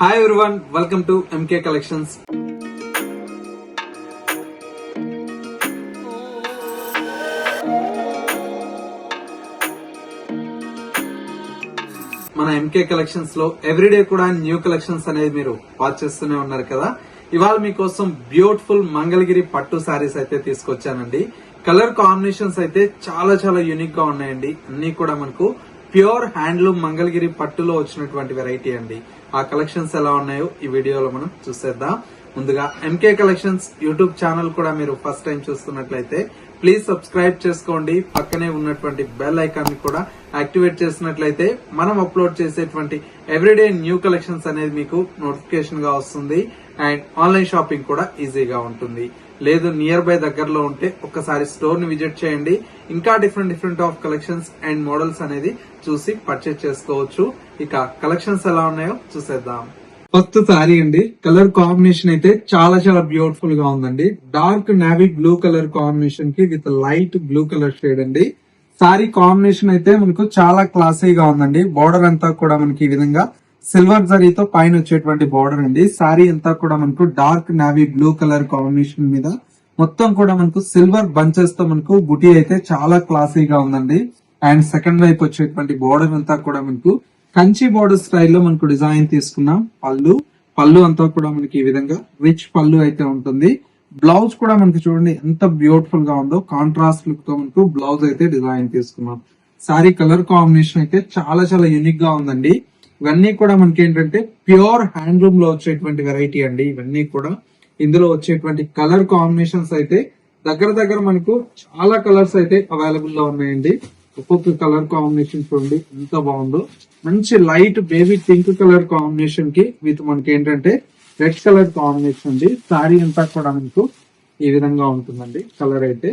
Hi everyone, welcome to MK collections. మన MK collections లో everyday కూడా న్యూ కలెక్షన్స్ అనేది మీరు వాచ్ చేస్తూనే ఉన్నారు కదా. ఇవాళ మీకోసం బ్యూటిఫుల్ మంగళగిరి పట్టు సారీస్ అయితే తీసుకొచ్చానండి. కలర్ కాంబినేషన్స్ అయితే చాలా చాలా యూనిక్ గా ఉన్నాయండి. అన్ని కూడా మనకు ప్యూర్ హ్యాండ్లూమ్ మంగళగిరి పట్టులో వచ్చినటువంటి వెరైటీ అండి. ఆ కలెక్షన్స్ ఎలా ఉన్నాయో ఈ వీడియోలో మనం చూసేద్దాం. ముందుగా ఎంకే కలెక్షన్స్ యూట్యూబ్ ఛానల్ కూడా మీరు ఫస్ట్ టైం చూస్తున్నట్లయితే ప్లీజ్ సబ్స్క్రైబ్ చేసుకోండి. పక్కనే ఉన్నటువంటి బెల్ ఐకాన్ ని కూడా యాక్టివేట్ చేసినట్లయితే మనం అప్లోడ్ చేసేటువంటి ఎవ్రీడే న్యూ కలెక్షన్స్ అనేది మీకు నోటిఫికేషన్ గా వస్తుంది. అండ్ ఆన్లైన్ షాపింగ్ కూడా ఈజీగా ఉంటుంది. లేదు నియర్ బై దగ్గరలో ఉంటే ఒక్కసారి స్టోర్ ని విజిట్ చేయండి. ఇంకా different of collections and models అనేది చూసి పర్చేజ్ చేసుకోవచ్చు. ఇక కలెక్షన్స్ ఎలా ఉన్నాయో చూసేద్దాం. ఫస్ట్ సారీ అండి. కలర్ కాంబినేషన్ అయితే చాలా చాలా బ్యూటిఫుల్ గా ఉందండి. Dark navy blue colour combination కి with light blue colour shade అండి. సారీ కాంబినేషన్ అయితే మనకు చాలా క్లాసీగా ఉందండి. బోర్డర్ అంతా కూడా మనకి ఈ విధంగా సిల్వర్ జరీతో పైన వచ్చేటువంటి బోర్డర్ అండి. సారీ అంతా కూడా మనకు dark navy blue colour combination మీద మొత్తం కూడా మనకు సిల్వర్ బంచెస్ తో మనకు బుటీ అయితే చాలా క్లాసీగా ఉందండి. అండ్ సెకండ్ వైపు వచ్చేటువంటి బోర్డర్ అంతా కూడా మనకు కంచి బోర్డర్ స్టైల్లో మనకు డిజైన్ తీసుకున్నాం. పళ్ళు అంతా కూడా మనకి ఈ విధంగా రిచ్ పళ్ళు అయితే ఉంటుంది. బ్లౌజ్ కూడా మనకి చూడండి ఎంత బ్యూటిఫుల్ గా ఉందో. కాంట్రాస్ట్ లుక్ తో మనకు బ్లౌజ్ అయితే డిజైన్ తీసుకున్నాం. సారీ కలర్ కాంబినేషన్ అయితే చాలా చాలా యూనిక్ గా ఉందండి. ఇవన్నీ కూడా మనకి ఏంటంటే ప్యూర్ హ్యాండ్లూమ్ లో వచ్చేటువంటి వెరైటీ అండి. ఇవన్నీ కూడా ఇందులో వచ్చేటువంటి కలర్ కాంబినేషన్స్ అయితే దగ్గర మనకు చాలా కలర్స్ అయితే అవైలబుల్ లో ఉన్నాయండి. ఒక్కొక్క కలర్ కాంబినేషన్ చూడండి ఎంత బాగుందో. మంచి light baby pink colour combination కి విత్ మనకి ఏంటంటే రెడ్ కలర్ కాంబినేషన్ ఉంది. సారీ అంతా కూడా మనకు ఈ విధంగా ఉంటుందండి. కలర్ అయితే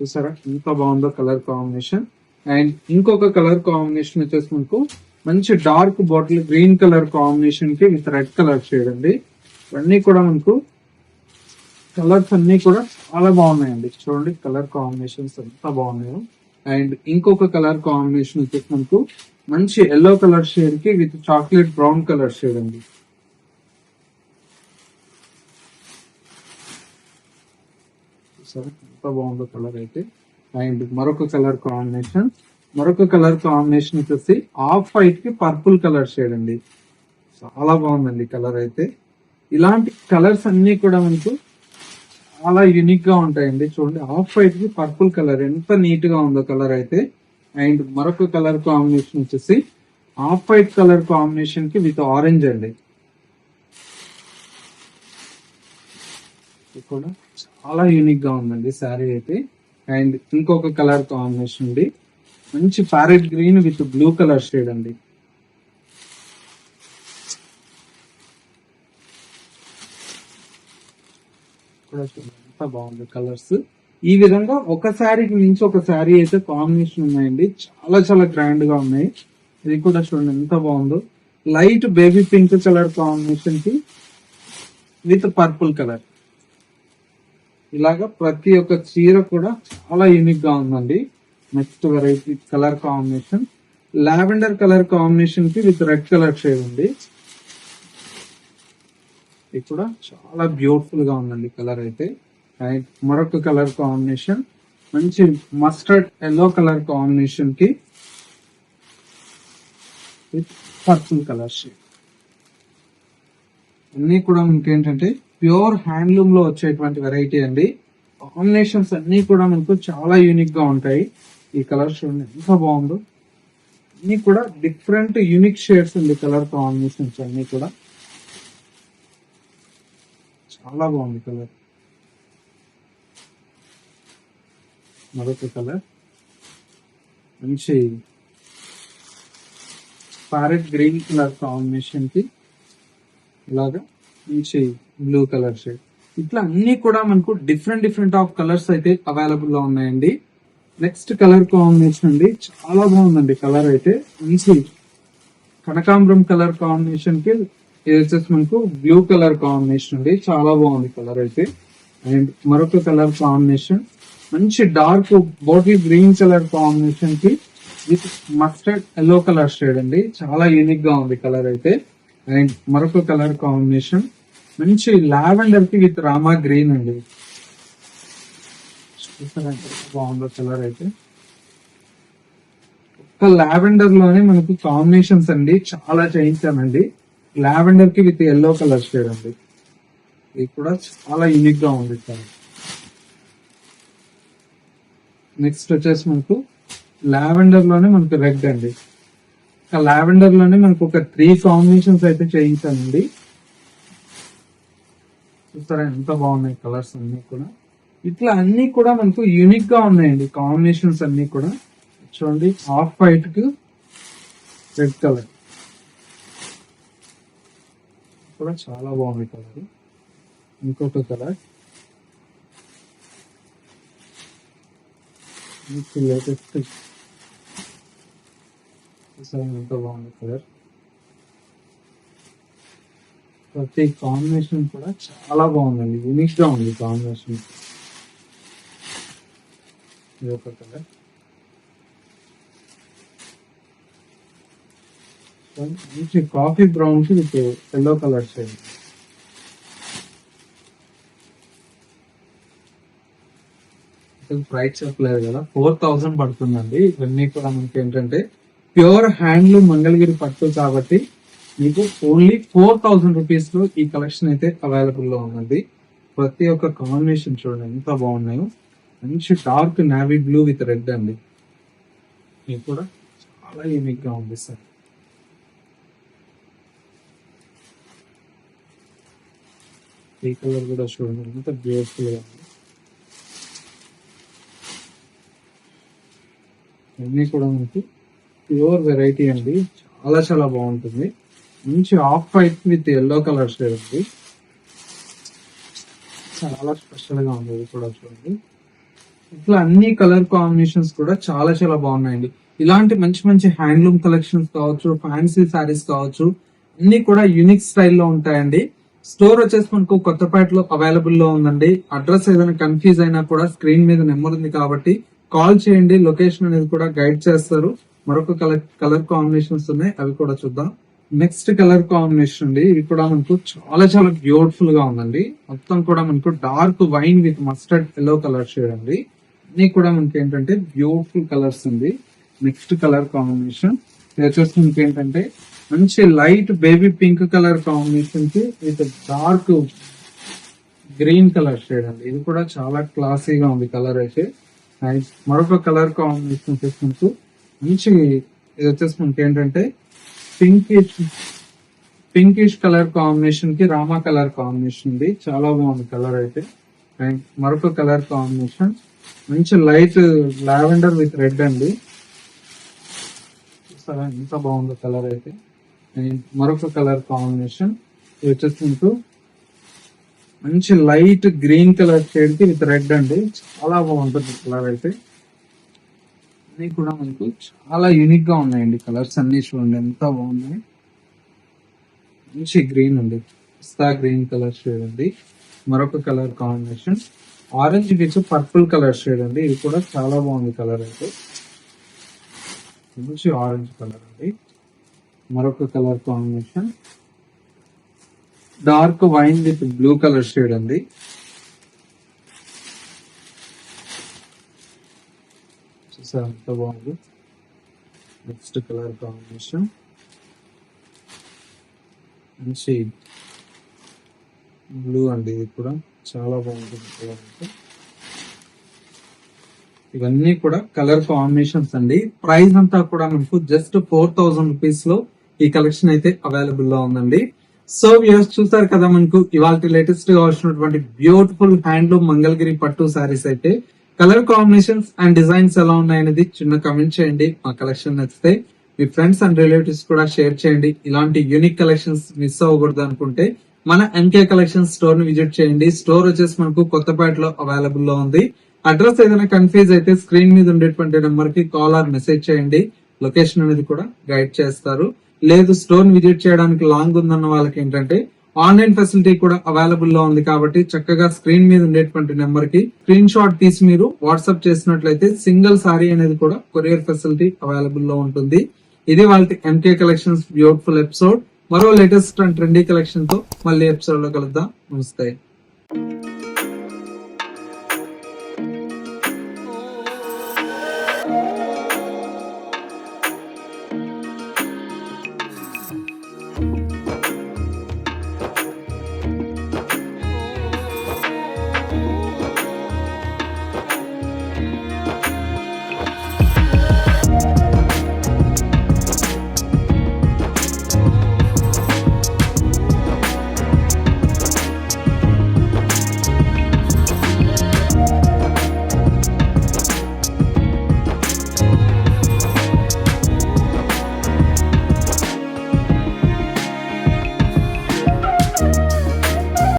చూసారా ఎంత బాగుందో కలర్ కాంబినేషన్. అండ్ ఇంకొక కలర్ కాంబినేషన్ వచ్చేసి మనకు మంచి dark bottle green colour combination కి విత్ రెడ్ కలర్ షేడ్ అండి. ఇవన్నీ కూడా మనకు కలర్స్ అన్ని కూడా చాలా బాగున్నాయండి. చూడండి కలర్ కాంబినేషన్స్ ఎంత బాగున్నాయో. అండ్ ఇంకొక కలర్ కాంబినేషన్ వచ్చేసి మనకు మంచి ఎల్లో కలర్ షేడ్ కి with chocolate brown colour shade అండి. ఎంత బాగుందో కలర్ అయితే. అండ్ మరొక కలర్ కాంబినేషన్ వచ్చేసి ఆఫ్ వైట్ కి పర్పుల్ కలర్ షేడ్ అండి. చాలా బాగుందండి కలర్ అయితే. ఇలాంటి కలర్స్ అన్ని కూడా మనకు చాలా యూనిక్ గా ఉంటాయండి. చూడండి ఆఫ్ వైట్ కి పర్పుల్ కలర్ ఎంత నీట్ గా ఉందో కలర్ అయితే. అండ్ మరొక కలర్ కాంబినేషన్ వచ్చేసి ఆఫ్ వైట్ కలర్ కాంబినేషన్ కి విత్ ఆరెంజ్ అండి. ఇది కూడా చాలా యూనిక్ గా ఉందండి శారీ అయితే. అండ్ ఇంకొక కలర్ కాంబినేషన్ అండి. మంచి parrot green with blue colour shade అండి. ఎంత బాగుంది కలర్స్. ఈ విధంగా ఒక శారీకి మించి ఒక శారీ అయితే కాంబినేషన్ ఉన్నాయండి. చాలా చాలా గ్రాండ్ గా ఉన్నాయి. ఇది కూడా చూడండి ఎంత బాగుందో. Light baby pink colour combination కి విత్ పర్పుల్ కలర్. ఇలాగా ప్రతి ఒక్క చీర కూడా చాలా యూనిక్ గా ఉందండి. Next variety colour combination lavender colour combination కి విత్ రెడ్ కలర్ షేడ్ ఉంది. ఇది కూడా చాలా బ్యూటిఫుల్ గా ఉందండి కలర్ అయితే. అండ్ మరొక కలర్ కాంబినేషన్ మంచి మస్టర్డ్ ఎల్లో కలర్ కాంబినేషన్ కి విత్ పర్పుల్ కలర్ షేడ్. అన్ని కూడా మనకి ఏంటంటే ప్యూర్ హ్యాండ్లూమ్ లో వచ్చేటువంటి వెరైటీ అండి. కాంబినేషన్స్ అన్ని కూడా మనకు చాలా యూనిక్ గా ఉంటాయి. ఈ కలర్ చూడండి ఎంత బాగుందో. అన్ని కూడా డిఫరెంట్ యూనిక్ షేడ్స్ ఉంది కలర్ కాంబినేషన్స్ అన్ని కూడా చాలా బాగుంది కలర్. మరొక కలర్ మంచి ప్యారెట్ గ్రీన్ కలర్ కాంబినేషన్ కి ఇలాగా మంచి బ్లూ కలర్ షేడ్. ఇట్లా అన్ని కూడా మనకు డిఫరెంట్ ఆఫ్ కలర్స్ అయితే అవైలబుల్ లో ఉన్నాయండి. నెక్స్ట్ కలర్ కాంబినేషన్ అండి. చాలా బాగుందండి కలర్ అయితే. మంచి కనకాంబరం కలర్ కాంబినేషన్ కి ఇది వచ్చేసి మనకు బ్లూ కలర్ కాంబినేషన్ అండి. చాలా బాగుంది కలర్ అయితే. అండ్ మరొక కలర్ కాంబినేషన్ మంచి dark bottle green colour combination కి with mustard yellow colour shade అండి. చాలా యూనిక్ గా ఉంది కలర్ అయితే. అండ్ మరొక కలర్ కాంబినేషన్ మంచి లావెండర్ కి విత్ రామా గ్రీన్ అండి. బాగుందో కలర్ అయితే. ఒక లావెండర్ లోనే మనకు కాంబినేషన్స్ అండి చాలా చేయించానండి. లావెండర్ కి విత్ ఎల్లో కలర్ షేడ్ అండి. ఇది కూడా చాలా యూనిక్ గా ఉంది సార్. నెక్స్ట్ వచ్చేసి మనకు లావెండర్ లోనే మనకు రెడ్ అండి. లావెండర్ లోనే మనకు ఒక 3 కాంబినేషన్స్ అయితే చేయించానండి. చూస్తారా ఎంత బాగున్నాయి కలర్స్ అన్ని కూడా. ఇట్లా అన్ని కూడా మనకు యూనిక్ గా ఉన్నాయండి కాంబినేషన్స్ అన్ని కూడా. చూడండి ఆఫ్ వైట్ కు రెడ్ కలర్ కూడా చాలా బాగుంది కలర్. ఇంకొక కలర్ లేటెస్ట్ ఎంత బాగుంది కలర్. ప్రతి కాంబినేషన్ కూడా చాలా బాగుందండి, యూనిక్ గా ఉంది కాంబినేషన్. ఇది ఒక కలర్. మంచి కాఫీ బ్రౌన్ కి with yellow colour shade. Price చెప్పలేదు కదా, 4000 పడుతుందండి. ఇవన్నీ కూడా మనకి ఏంటంటే ప్యూర్ హ్యాండ్లూమ్ మంగళగిరి పట్టు కాబట్టి మీకు ఓన్లీ 4000 రూపీస్ లో ఈ కలెక్షన్ అయితే అవైలబుల్ లో ఉందండి. ప్రతి ఒక్క కాంబినేషన్ చూడండి ఎంత బాగున్నాయో. మంచి dark navy blue with red అండి. ఇది కూడా చాలా యూనిక్ గా ఉంది సార్. ఈ కలర్ కూడా చూడండి ఎంత బ్యూటిఫుల్ గా ఉంది. అన్ని కూడా మనకి ప్యూర్ వెరైటీ అండి, చాలా చాలా బాగుంటుంది. మంచి off white with yellow colour shade ఉంది, చాలా స్పెషల్ గా ఉంది. ఇది కూడా చూడండి. ఇట్లా అన్ని కలర్ కాంబినేషన్స్ కూడా చాలా చాలా బాగున్నాయండి. ఇలాంటి మంచి మంచి హ్యాండ్లూమ్ కలెక్షన్స్ కావచ్చు, ఫ్యాన్సీ శారీస్ కావచ్చు, అన్ని కూడా యూనిక్ స్టైల్లో ఉంటాయండి. స్టోర్ వచ్చేసి మనకు కొత్తపేటలో అవైలబుల్ లో ఉందండి. అడ్రస్ ఏదైనా కన్ఫ్యూజ్ అయినా కూడా స్క్రీన్ మీద నెంబర్ ఉంది కాబట్టి కాల్ చేయండి, లొకేషన్ అనేది కూడా గైడ్ చేస్తారు. మరొక కలర్ కాంబినేషన్స్ ఉన్నాయి, అవి కూడా చూద్దాం. నెక్స్ట్ కలర్ కాంబినేషన్ అండి, ఇది కూడా మనకు చాలా చాలా బ్యూటిఫుల్ గా ఉందండి. మొత్తం కూడా మనకు dark wine with mustard yellow colour shade అండి. అన్ని కూడా మనకి ఏంటంటే బ్యూటిఫుల్ కలర్స్ ఉంది. నెక్స్ట్ కలర్ కాంబినేషన్ వచ్చేసి మనకి ఏంటంటే మంచి light baby pink colour combination కి with dark green colour shade అండి. ఇది కూడా చాలా క్లాసీగా ఉంది కలర్ అయితే. మరొక కలర్ కాంబినేషన్ వచ్చేసి మంచి, ఇది వచ్చేసి మనకి ఏంటంటే పింకిష్ కలర్ కాంబినేషన్ కి రామా కలర్ కాంబినేషన్ ఉంది, చాలా బాగుంది కలర్ అయితే. అండ్ మరొక కలర్ కాంబినేషన్ మంచి లైట్ లావెండర్ విత్ రెడ్ అండి. ఎంత బాగుంది కలర్ అయితే. అండ్ మరొక కలర్ కాంబినేషన్ ఇది వచ్చేసి మీకు మంచి లైట్ గ్రీన్ కలర్ షేడ్ కి విత్ రెడ్ అండి, చాలా బాగుంటుంది కలర్ అయితే. అన్ని కూడా మనకు చాలా యూనిక్ గా ఉన్నాయండి కలర్స్ అన్ని. చూడండి ఎంత బాగున్నాయి. మంచి గ్రీన్ అండి, పిస్తా గ్రీన్ కలర్ షేడ్ అండి. మరొక colour combination orange with purple colour shade అండి. ఇది కూడా చాలా బాగుంది కలర్ అయితే. మంచి ఆరెంజ్ కలర్ అండి. మరొక colour combination dark wine with blue colour shade అండి. చూసారా ఎంత బాగుంది. నెక్స్ట్ కలర్ కాంబినేషన్ మంచి బ్లూ అండి. ఇది కూడా చాలా బాగుంటుంది కలర్ అంటే. ఇవన్నీ కూడా కలర్ కాంబినేషన్స్ అండి. ప్రైస్ అంతా కూడా మనకు జస్ట్ 4000 రూపీస్ లో ఈ కలెక్షన్ అయితే అవైలబుల్ లో ఉందండి. సో వ్యూవర్స్ చూసారు కదా, మనకు ఇవాళ లేటెస్ట్ గా వచ్చినటువంటి బ్యూటిఫుల్ హ్యాండ్లూమ్ మంగళగిరి పట్టు సారీస్ అయితే కలర్ కాంబినేషన్స్ అండ్ డిజైన్స్ ఎలా ఉన్నాయనేది చిన్న కమెంట్ చేయండి. మా కలెక్షన్ నచ్చితే మీ ఫ్రెండ్స్ అండ్ రిలేటివ్స్ కూడా షేర్ చేయండి. ఇలాంటి యూనిక్ కలెక్షన్స్ మిస్ అవ్వకూడదు అనుకుంటే మన ఎంకే కలెక్షన్ స్టోర్ ని విజిట్ చేయండి. స్టోర్ వచ్చేసి మనకు కొత్తపేటలో అవైలబుల్ లో ఉంది. అడ్రస్ ఏదైనా కన్ఫ్యూజ్ అయితే స్క్రీన్ మీద ఉండేటువంటి నెంబర్ కి కాల్ ఆర్ మెసేజ్ చేయండి, లొకేషన్ అనేది కూడా గైడ్ చేస్తారు. లేదు స్టోర్ ని విజిట్ చేయడానికి లాంగ్ ఉందన్న వాళ్ళకి ఏంటంటే ఆన్లైన్ ఫెసిలిటీ కూడా అవైలబుల్ లో ఉంది కాబట్టి చక్కగా స్క్రీన్ మీద ఉండేటువంటి నెంబర్ కి స్క్రీన్ షాట్ తీసి మీరు వాట్సాప్ చేసినట్లయితే సింగిల్ సారీ అనేది కూడా కొరియర్ ఫెసిలిటీ అవైలబుల్ లో ఉంటుంది. ఇది వాళ్ళ ఎంకే కలెక్షన్స్ బ్యూటిఫుల్ ఎపిసోడ్. మరో లేటెస్ట్ అండ్ ట్రెండీ కలెక్షన్ తో మళ్ళీ ఎపిసోడ్ లో కలుద్దాం. నమస్తే.